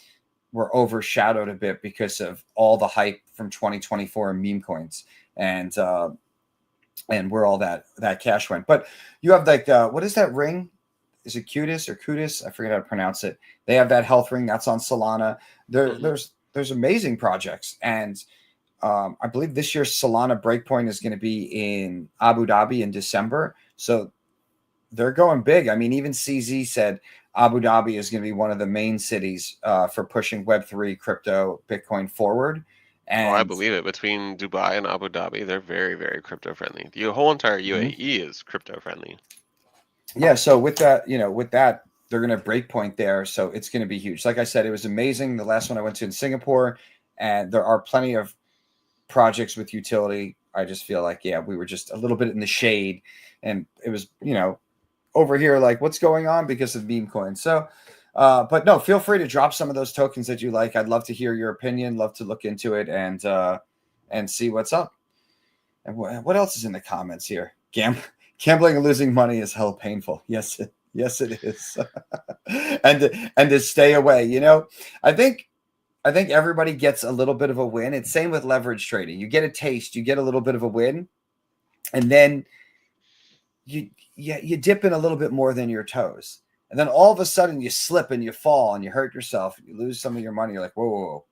were overshadowed a bit because of all the hype from 2024 and meme coins and where all that cash went. But you have like what is that ring? Is it Cutis or Cutis? I forget how to pronounce it. They have that health ring that's on Solana. There's amazing projects, and I believe this year's Solana Breakpoint is going to be in Abu Dhabi in December. So they're going big. I mean, even CZ said Abu Dhabi is going to be one of the main cities for pushing Web3 crypto Bitcoin forward. And I believe it. Between Dubai and Abu Dhabi, they're very, very crypto friendly. The whole entire UAE is crypto friendly. Yeah. So with that, they're going to Breakpoint there. So it's going to be huge. Like I said, it was amazing. The last one I went to in Singapore, and there are plenty of projects with utility. I just feel like, we were just a little bit in the shade, and it was, over here, like, what's going on because of meme coins. So, but no, feel free to drop some of those tokens that you like. I'd love to hear your opinion, love to look into it and see what's up. And what else is in the comments here? Gambling and losing money is hell painful. Yes, it is. and to stay away, I think everybody gets a little bit of a win. It's same with leverage trading. You get a taste, you get a little bit of a win, and then you dip in a little bit more than your toes. And then all of a sudden you slip and you fall and you hurt yourself and you lose some of your money. You're like, whoa,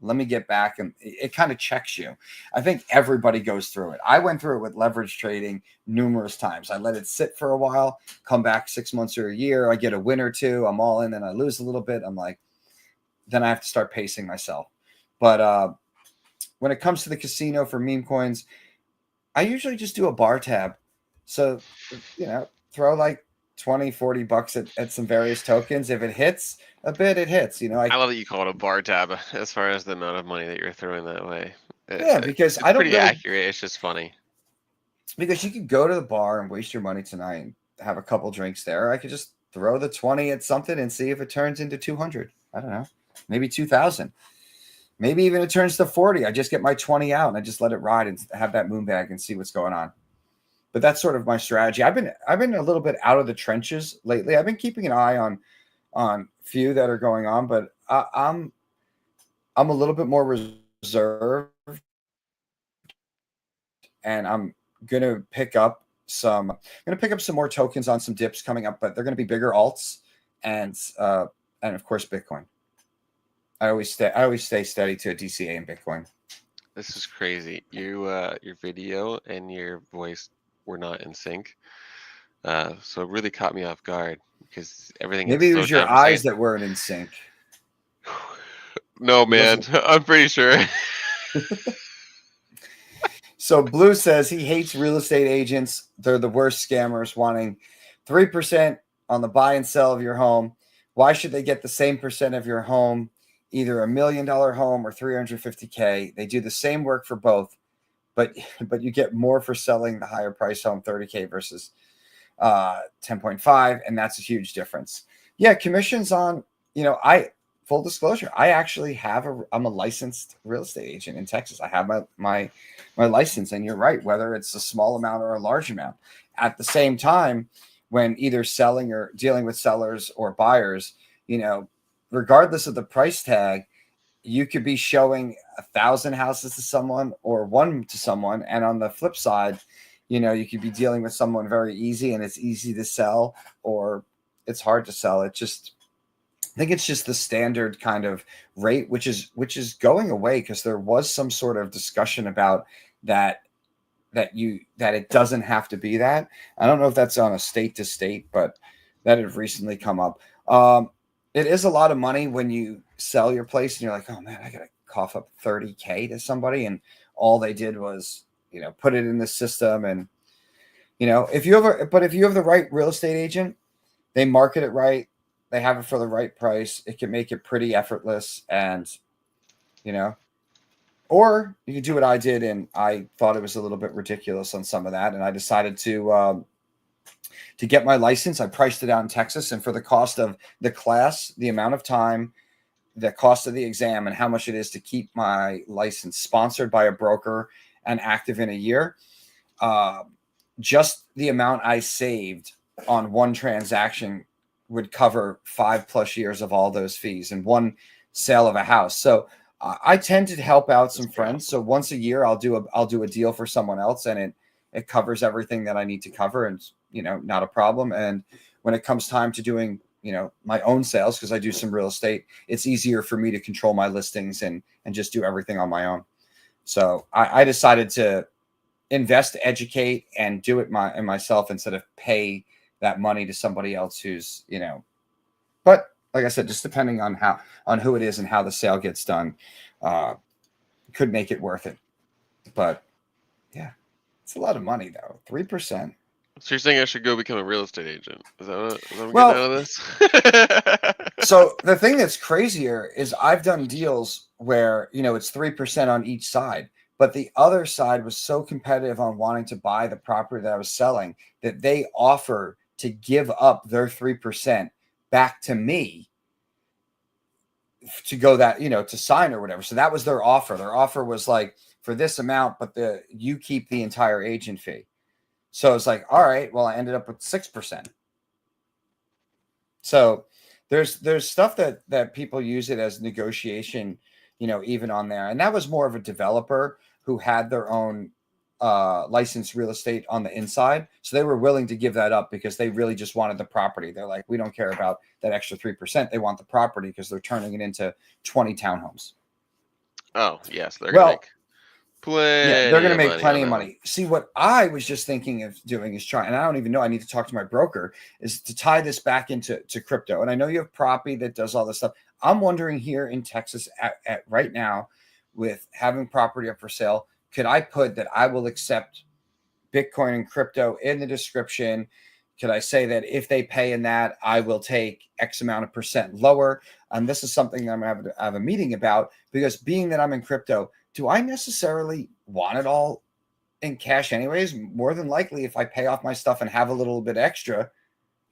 let me get back. And it kind of checks you. I think everybody goes through it. I went through it with leverage trading numerous times. I let it sit for a while, come back 6 months or a year. I get a win or two. I'm all in and I lose a little bit. I'm like, then I have to start pacing myself. But when it comes to the casino for meme coins, I usually just do a bar tab. So, throw like 20-40 bucks at some various tokens. If it hits a bit, it hits. I love that you call it a bar tab as far as the amount of money that you're throwing that way. Yeah, because It's I don't pretty really, accurate. It's just funny. because you could go to the bar and waste your money tonight and have a couple drinks there. I could just throw the 20 at something and see if it turns into 200. I don't know, maybe 2,000. Maybe even it turns to 40. I just get my 20 out and I just let it ride and have that moon bag and see what's going on. But that's sort of my strategy. I've been a little bit out of the trenches lately. I've been keeping an eye on few that are going on, but I'm a little bit more reserved, and I'm gonna pick up some more tokens on some dips coming up, but they're gonna be bigger alts and of course Bitcoin. I always stay steady to a DCA in Bitcoin. This is crazy. Your video and your voice were not in sync. So it really caught me off guard because everything had Maybe it slowed was your down for a second. eyes that weren't in sync. No, man, I'm pretty sure. So Blue says he hates real estate agents. They're the worst scammers, wanting 3% on the buy and sell of your home. Why should they get the same percent of your home, either $1 million home or 350K? They do the same work for both, but you get more for selling the higher price home, 30K versus 10.5, and that's a huge difference. Yeah, commissions on, full disclosure, I actually I'm a licensed real estate agent in Texas. I have my license, and you're right, whether it's a small amount or a large amount. At the same time, when either selling or dealing with sellers or buyers, regardless of the price tag, you could be showing 1,000 houses to someone or one to someone. And on the flip side, you could be dealing with someone very easy and it's easy to sell, or it's hard to sell. I think it's just the standard kind of rate, which is going away, because there was some sort of discussion about that it doesn't have to be that. I don't know if that's on a state to state, but that had recently come up. It is a lot of money when you sell your place and you're like, oh man, I got to cough up 30K to somebody. And all they did was, put it in the system. And, if you have the right real estate agent, they market it right, they have it for the right price, it can make it pretty effortless. And, or you can do what I did. And I thought it was a little bit ridiculous on some of that. And I decided to get my license. I priced it out in Texas, and for the cost of the class, the amount of time, the cost of the exam, and how much it is to keep my license sponsored by a broker and active in a year, just the amount I saved on one transaction would cover 5+ years of all those fees and one sale of a house. So I tend to help out some friends. So once a year, I'll do a deal for someone else, and it covers everything that I need to cover, and not a problem. And when it comes time to doing my own sales, because I do some real estate, it's easier for me to control my listings and just do everything on my own. So I decided to invest, educate, and do it myself instead of pay that money to somebody else who's but like I said, just depending on who it is and how the sale gets done, could make it worth it. But yeah, it's a lot of money though. 3%. So you're saying I should go become a real estate agent? Is that what I'm Well, getting out of this? So the thing that's crazier is I've done deals where, it's 3% on each side, but the other side was so competitive on wanting to buy the property that I was selling that they offer to give up their 3% back to me to go that, to sign or whatever. So that was their offer. Their offer was like, for this amount, but you keep the entire agent fee. So it's like, all right, well, I ended up with 6%. So there's stuff that people use it as negotiation, even on there. And that was more of a developer who had their own licensed real estate on the inside. So they were willing to give that up because they really just wanted the property. They're like, we don't care about that extra 3%. They want the property because they're turning it into 20 townhomes. Oh, yes. They're going to make they're going to make plenty of that money. See, what I was just thinking of doing is trying, and I don't even know, I need to talk to my broker, is to tie this back into crypto. And I know you have Proppy that does all this stuff. I'm wondering here in Texas at right now, with having property up for sale, could I put that I will accept Bitcoin and crypto in the description? could I say that if they pay in that, I will take X amount of percent lower? And this is something I'm going to have a meeting about, because being that I'm in crypto, do I necessarily want it all in cash anyways? More than likely, if I pay off my stuff and have a little bit extra,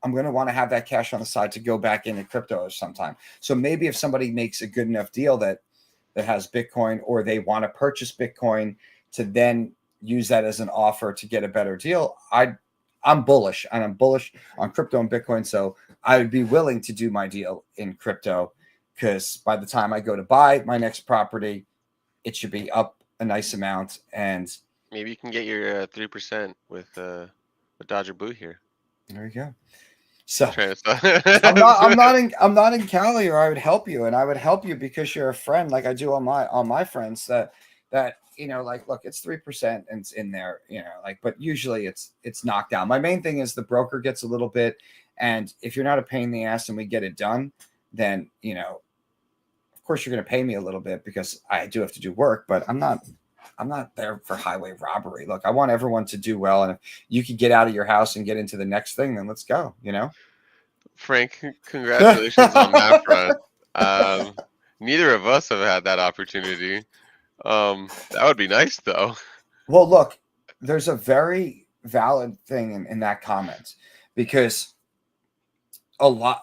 I'm going to want to have that cash on the side to go back into crypto sometime. So maybe if somebody makes a good enough deal that has Bitcoin, or they want to purchase Bitcoin to then use that as an offer to get a better deal, I'm bullish, and I'm bullish on crypto and Bitcoin. So I would be willing to do my deal in crypto, because by the time I go to buy my next property, it should be up a nice amount. And Maybe you can get your 3% with Dodger Blue here. there you go. So Trying I'm not in Cali, or I would help you, and I would help you because you're a friend, like I do on my friends that like, look, it's 3% and it's in there, like, but usually it's knocked down. My main thing is the broker gets a little bit, and if you're not a pain in the ass and we get it done, then of course you're going to pay me a little bit, because I do have to do work, but I'm not there for highway robbery. Look, I want everyone to do well, and if you could get out of your house and get into the next thing, then let's go. Frank, congratulations on that front. Neither of us have had that opportunity. That would be nice, though. Well, look, there's a very valid thing in that comment, because a lot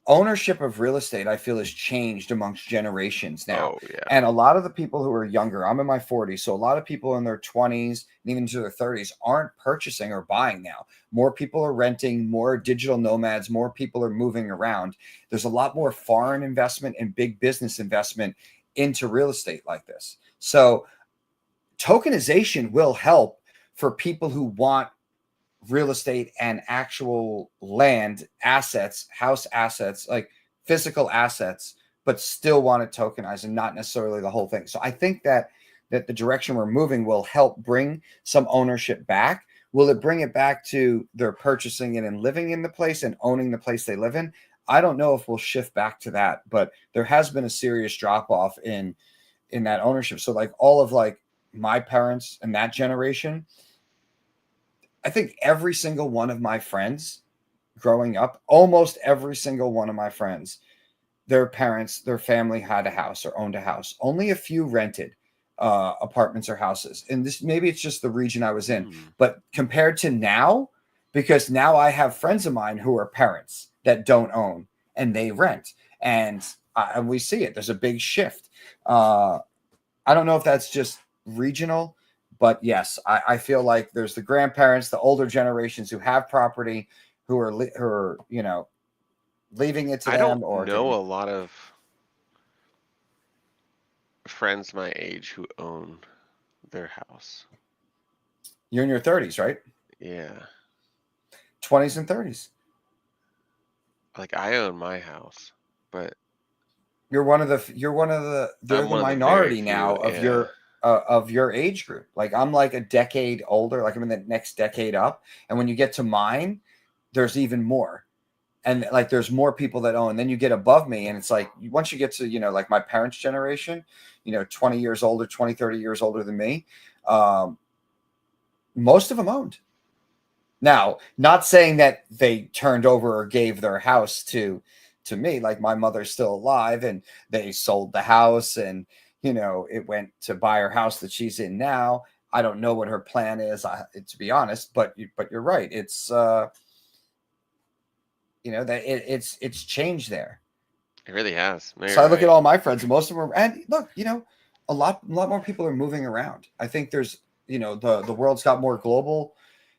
ownership of real estate, I feel, has changed amongst generations now. Oh, yeah. And a lot of the people who are younger, I'm in my 40s, so a lot of people in their 20s and even into their 30s aren't purchasing or buying now. More people are renting, more digital nomads, more people are moving around. There's a lot more foreign investment and big business investment into real estate like this. So tokenization will help for people who want real estate and actual land assets, house assets, like physical assets, but still want it tokenized and not necessarily the whole thing. So I think that the direction we're moving will help bring some ownership back. Will it bring it back to they're purchasing it and living in the place and owning the place they live in? I don't know if we'll shift back to that, but there has been a serious drop off in that ownership. So like all of like my parents and that generation, I think every single one of my friends growing up, almost every single one of my friends, their parents, their family had a house or owned a house. Only a few rented apartments or houses. And this, maybe it's just the region I was in, but compared to now, because now I have friends of mine who are parents that don't own and they rent, and we see it. There's a big shift. I don't know if that's just regional, but yes, I feel like there's the grandparents, the older generations who have property, who are leaving it to them. I don't know a lot of friends my age who own their house. You're in your 30s, right? Yeah. 20s and 30s. Like I own my house, but you're one of the minority now of your age group. Like I'm like a decade older, like I'm in the next decade up. And when you get to mine, there's even more. And like there's more people that own. Then you get above me, and it's like once you get to, like my parents' generation, 20 years older, 20, 30 years older than me, most of them owned. Now, not saying that they turned over or gave their house to me, like my mother's still alive and they sold the house and, it went to buy her house that she's in now. I don't know what her plan is, to be honest, but you're right. It's, it's changed there. It really has. So I look at all my friends, and most of them are, and look, a lot more people are moving around. I think there's, the world's got more global.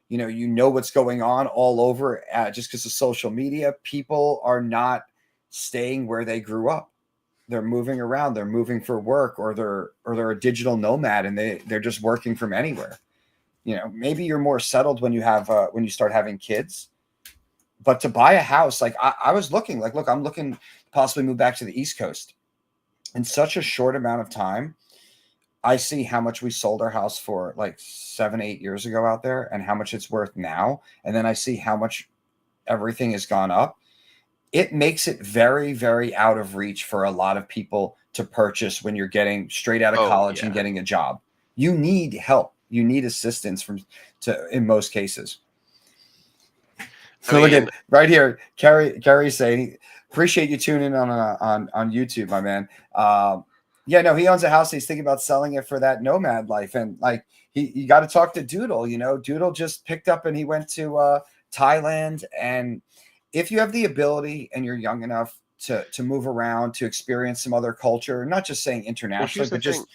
You know what's going on all over just because of social media. People are not staying where they grew up. They're moving around. They're moving for work, or they're a digital nomad, and they're just working from anywhere. Maybe you're more settled when you start having kids. But to buy a house, like I was looking, like, look, I'm looking to possibly move back to the East Coast in such a short amount of time. I see how much we sold our house for like 7-8 years ago out there and how much it's worth now. And then I see how much everything has gone up. It makes it very, very out of reach for a lot of people to purchase when you're getting straight out of college and getting a job. You need help. You need assistance in most cases. So look at right here, Carrie saying, appreciate you tuning in on YouTube, my man. Yeah, no, he owns a house. He's thinking about selling it for that nomad life. And like, you got to talk to Doodle, Doodle just picked up and he went to Thailand. And if you have the ability and you're young enough to move around, to experience some other culture, not just saying internationally, but just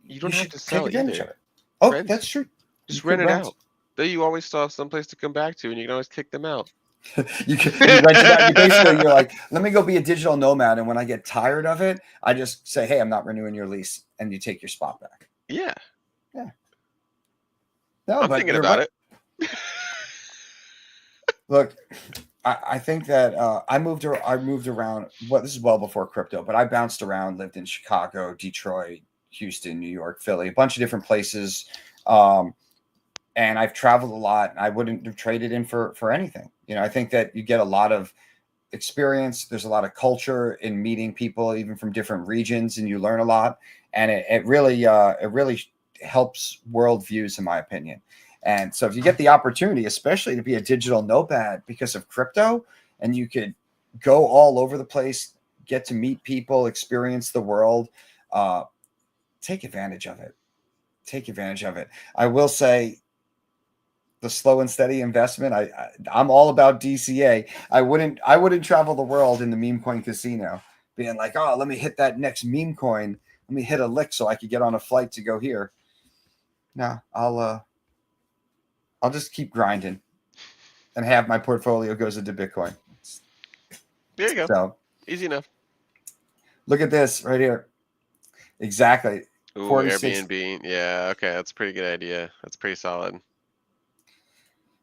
you don't have to take sell advantage either. of it. Oh, Rent. that's true. Just rent it out. Then you always still have someplace to come back to, and you can always kick them out. you rent it out. You're like, let me go be a digital nomad, and when I get tired of it, I just say, hey, I'm not renewing your lease, and you take your spot back. Yeah. No, I'm but thinking about it. Look, I think that I moved around. Well, this is well before crypto, but I bounced around, lived in Chicago, Detroit, Houston, New York, Philly, a bunch of different places. And I've traveled a lot. I wouldn't have traded in for anything. I think that you get a lot of experience. There's a lot of culture in meeting people, even from different regions, and you learn a lot. And it really helps worldviews, in my opinion. And so if you get the opportunity, especially to be a digital nomad because of crypto, and you could go all over the place, get to meet people, experience the world, take advantage of it. Take advantage of it. I will say, the slow and steady investment. I'm all about DCA. I wouldn't travel the world in the meme coin casino, being like, oh, let me hit that next meme coin. Let me hit a lick so I could get on a flight to go here. No, I'll just keep grinding, and have my portfolio goes into Bitcoin. There you go. So easy enough. Look at this right here. Exactly. Ooh, 46. Airbnb. Yeah. Okay, that's a pretty good idea. That's pretty solid.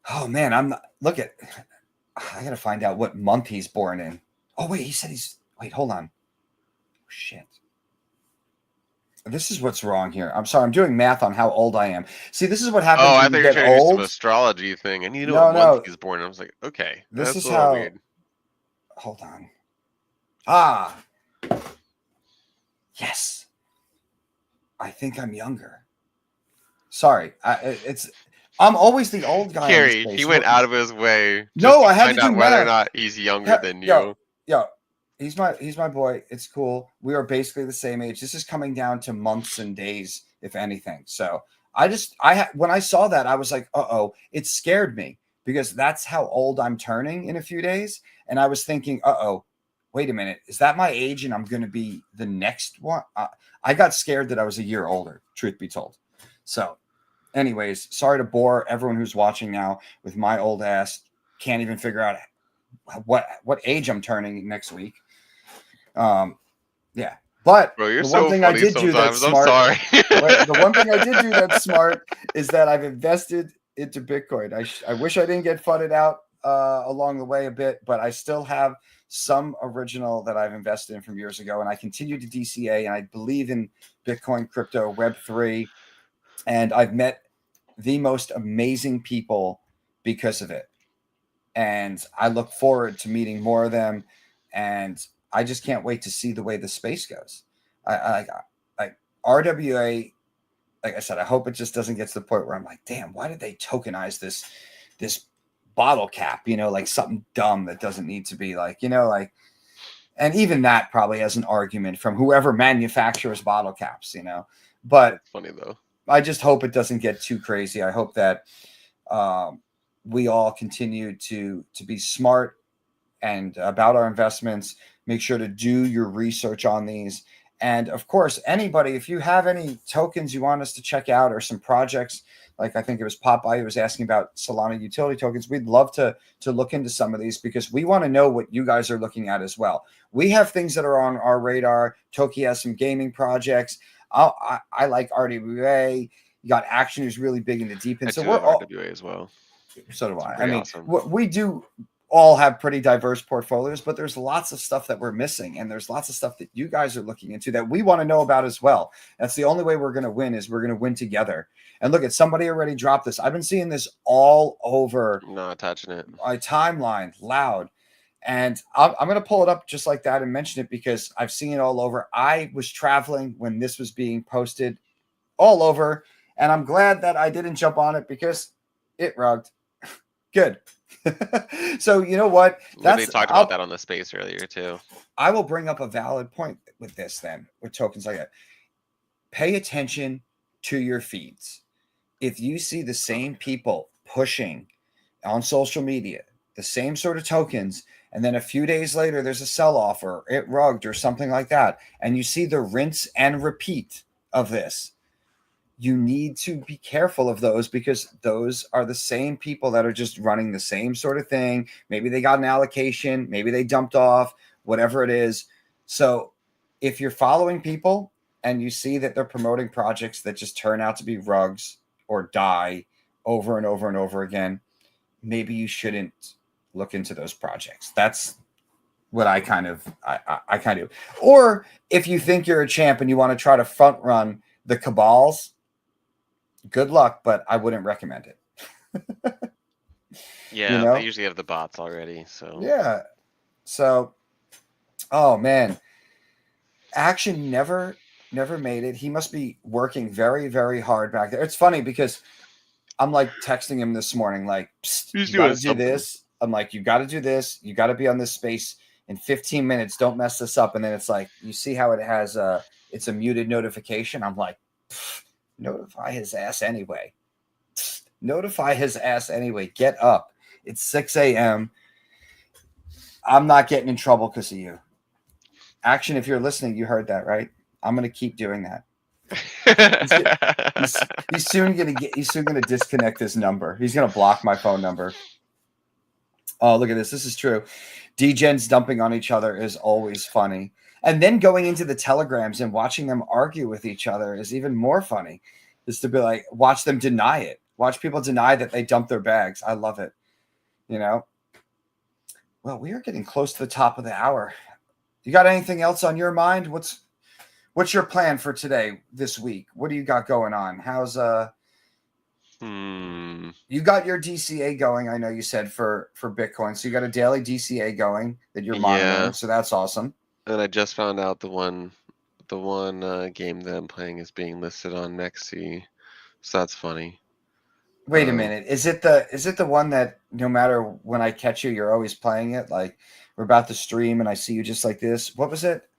Oh man, I gotta find out what month he's born in. Oh wait, he said wait, hold on. Oh, shit. This is what's wrong here. I'm sorry, I'm doing math on how old I am. See, this is what happens I when thought you you were get trying to do some old. astrology thing. I need to know what month he's born. I was like, okay, This that's is a little how. weird. Hold on. Ah. Yes. I think I'm younger. Sorry, I'm always the old guy. Carrie, he went out of his way. No, to I had find to do out whether or math. not he's younger than you. Yo, he's my boy. It's cool. We are basically the same age. This is coming down to months and days, if anything. So when I saw that, I was like, uh-oh, it scared me because that's how old I'm turning in a few days. And I was thinking, uh-oh, wait a minute. Is that my age and I'm going to be the next one? I got scared that I was a year older, truth be told. So anyways, sorry to bore everyone who's watching now with my old ass. Can't even figure out what age I'm turning next week. Yeah. But Bro, you're the so one thing I funny did do that's sometimes. smart. I'm sorry. The one thing I did do that's smart is that I've invested into Bitcoin. I wish I didn't get funded out along the way a bit, but I still have some original that I've invested in from years ago, and I continue to DCA, and I believe in Bitcoin, crypto, Web3, and I've met the most amazing people because of it. And I look forward to meeting more of them, and I just can't wait to see the way the space goes. I RWA, like I said, I hope it just doesn't get to the point where I'm like, damn, why did they tokenize this bottle cap? Like something dumb that doesn't need to be like, and even that probably has an argument from whoever manufactures bottle caps, But That's funny though. I just hope it doesn't get too crazy. I hope that we all continue to be smart and about our investments. Make sure to do your research on these. And of course, anybody, if you have any tokens you want us to check out or some projects, like I think it was Popeye who was asking about Solana utility tokens, we'd love to look into some of these because we want to know what you guys are looking at as well. We have things that are on our radar. Toki has some gaming projects. I like RWA. You got Action, who's really big into deep. And I so do we're have RWA as well. So do I. I mean, awesome. We do all have pretty diverse portfolios, but there's lots of stuff that we're missing. And there's lots of stuff that you guys are looking into that we want to know about as well. That's the only way we're going to win is we're going to win together. And look at somebody already dropped this. I've been seeing this all over. Not touching it. My timeline loud. And I'm going to pull it up just like that and mention it because I've seen it all over. I was traveling when this was being posted all over. And I'm glad that I didn't jump on it because it rugged. Good. So you know what? They talked about that on the space earlier too. I will bring up a valid point with this then, with tokens like that. Pay attention to your feeds. If you see the same people pushing on social media, the same sort of tokens, and then a few days later there's a sell-off or it rugged or something like that, and you see the rinse and repeat of this, you need to be careful of those, because those are the same people that are just running the same sort of thing. Maybe they got an allocation, maybe they dumped off, whatever it is. So if you're following people and you see that they're promoting projects that just turn out to be rugs or die over and over and over again, maybe you shouldn't look into those projects. That's what I kind of do. Or if you think you're a champ and you want to try to front run the cabals, good luck, but I wouldn't recommend it. Yeah, You know? they usually have the bots already. So Yeah. So, oh man, Action never made it. He must be working very, very hard back there. It's funny because I'm like texting him this morning, like, you got to do this. I'm like, you got to do this. You got to be on this space in 15 minutes. Don't mess this up. And then it's like, you see how it has it's a muted notification. I'm like, notify his ass anyway. Notify his ass anyway. Get up. It's 6 a.m. I'm not getting in trouble because of you. Action, if you're listening, you heard that, right? I'm going to keep doing that. He's soon going to disconnect his number. He's going to block my phone number. Oh, look at this. This is true. Degens dumping on each other is always funny. And then going into the telegrams and watching them argue with each other is even more funny. Just to be like, watch them deny it. Watch people deny that they dumped their bags. I love it. You know? Well, we are getting close to the top of the hour. You got anything else on your mind? What's your plan for today, this week? What do you got going on? How's you got your DCA going, I know you said, for Bitcoin. So you got a daily DCA going that you're monitoring. So that's awesome. And I just found out the one game that I'm playing is being listed on Nexi. So that's funny. Wait a minute. Is it the one that no matter when I catch you, you're always playing it? Like we're about to stream and I see you just like this. What was it?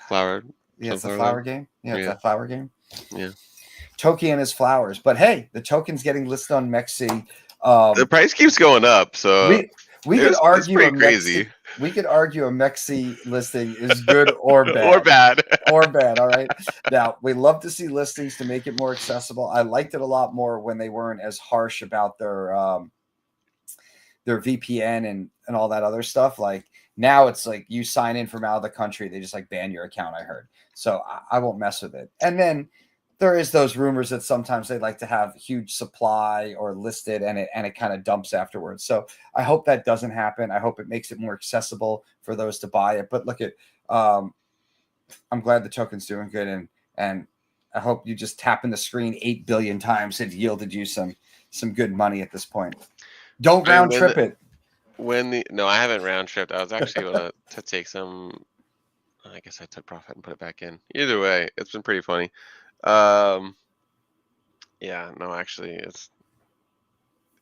Flower. Yeah, it's the flower game. Yeah, it's that flower game. Yeah. Toki and his flowers. But hey, the token's getting listed on Mexi. The price keeps going up, so we could argue pretty crazy. We could argue a Mexi listing is good or bad. Or bad. Or bad. All right. Now, we love to see listings to make it more accessible. I liked it a lot more when they weren't as harsh about their VPN and all that other stuff. Like now it's like you sign in from out of the country, they just like ban your account, I heard. So I won't mess with it. And then there is those rumors that sometimes they like to have huge supply or listed and it kind of dumps afterwards. So I hope that doesn't happen. I hope it makes it more accessible for those to buy it. But look at, I'm glad the token's doing good, and I hope you just tapping the screen 8 billion times had yielded you some good money at this point. Don't round trip it. No, I haven't round tripped. I was actually able to take some. I guess I took profit and put it back in. Either way, it's been pretty funny. Yeah, no, actually, it's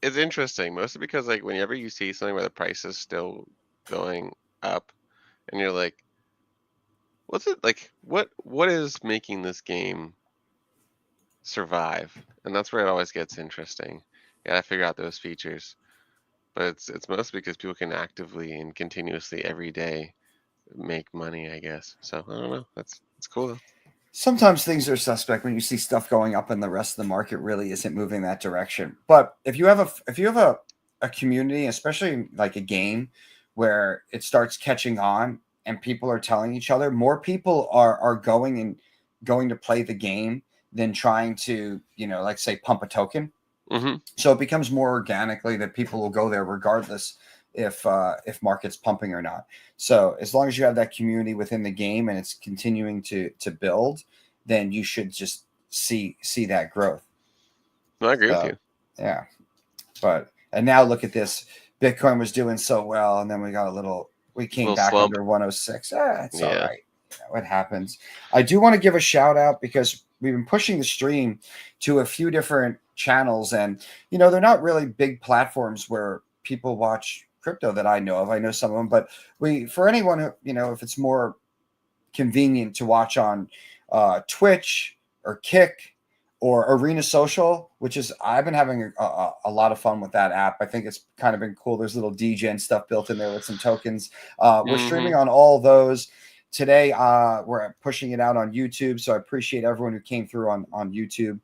interesting, mostly because like whenever you see something where the price is still going up, and you're like, what's it like? What is making this game survive? And that's where it always gets interesting. You gotta figure out those features. But it's mostly because people can actively and continuously every day make money, I guess. So I don't know. It's cool though. Sometimes things are suspect when you see stuff going up and the rest of the market really isn't moving that direction. But if you have a community, especially like a game where it starts catching on and people are telling each other, more people are going to play the game than trying to, like say pump a token. Mm-hmm. So it becomes more organically that people will go there regardless if market's pumping or not. So as long as you have that community within the game and it's continuing to build, then you should just see that growth. No, I agree with you. Yeah. And now look at this. Bitcoin was doing so well, and then we came back slump. under 106. It's all right. It happens. I do want to give a shout out because we've been pushing the stream to a few different channels, and they're not really big platforms where people watch crypto that I know of. I know some of them, but for anyone who, if it's more convenient to watch on Twitch or Kick or Arena Social, which is, I've been having a lot of fun with that app. I think it's kind of been cool. There's little DGen stuff built in there with some tokens. We're streaming on all those. Today, we're pushing it out on YouTube, so I appreciate everyone who came through on YouTube.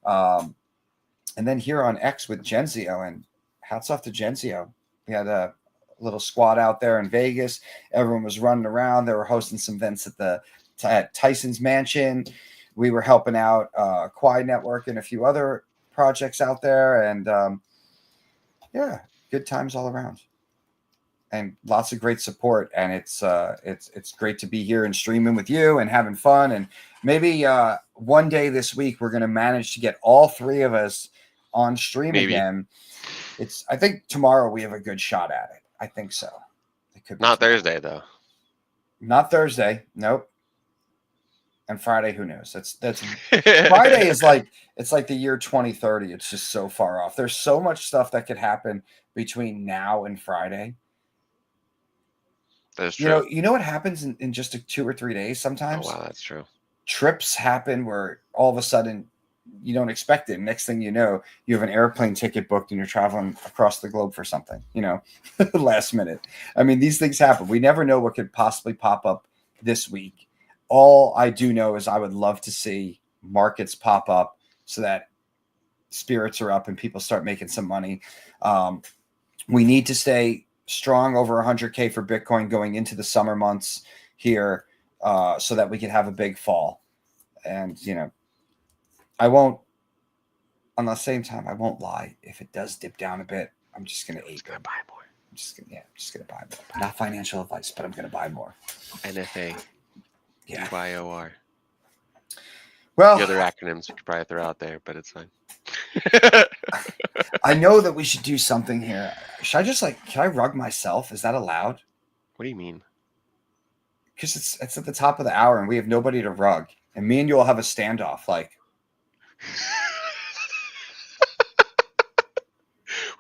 And then here on X with Genzio, and hats off to Genzio. We had a little squad out there in Vegas. Everyone was running around. They were hosting some events at Tyson's Mansion. We were helping out Quai Network and a few other projects out there. And yeah, good times all around. And lots of great support. And it's great to be here and streaming with you and having fun. And maybe one day this week, we're going to manage to get all three of us on stream again. I think tomorrow we have a good shot at it. I think so. It could be not tomorrow. Thursday though. Not Thursday. Nope. And Friday, who knows? That's Friday is like, it's like the year 2030. It's just so far off. There's so much stuff that could happen between now and Friday. That's true. You know what happens in just 2 or 3 days sometimes? Oh, wow, that's true. Trips happen where all of a sudden you don't expect it. Next thing you know, you have an airplane ticket booked and you're traveling across the globe for something, last minute. I mean, these things happen. We never know what could possibly pop up this week. All I do know is I would love to see markets pop up so that spirits are up and people start making some money. We need to stay strong over 100K for Bitcoin going into the summer months here so that we can have a big fall. And, I won't, on the same time, I won't lie. If it does dip down a bit, I'm just going to buy more. I'm just going to buy more. Not financial advice, but I'm going to buy more. NFA. Yeah. DYOR. Well, the other acronyms we could probably throw out there, but it's fine. I know that we should do something here. Should I just can I rug myself? Is that allowed? What do you mean? Because it's at the top of the hour and we have nobody to rug. And me and you will have a standoff.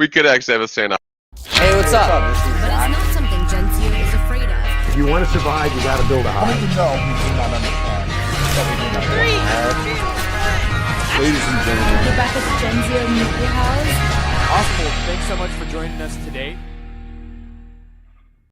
We could actually have a stand-up. Hey, what's up? But it's not something Genzio is afraid of. If you want to survive, you got to build a house. You do not understand. Ladies and gentlemen. We're back at the Genzio Media House. Awesome. Thanks so much for joining us today.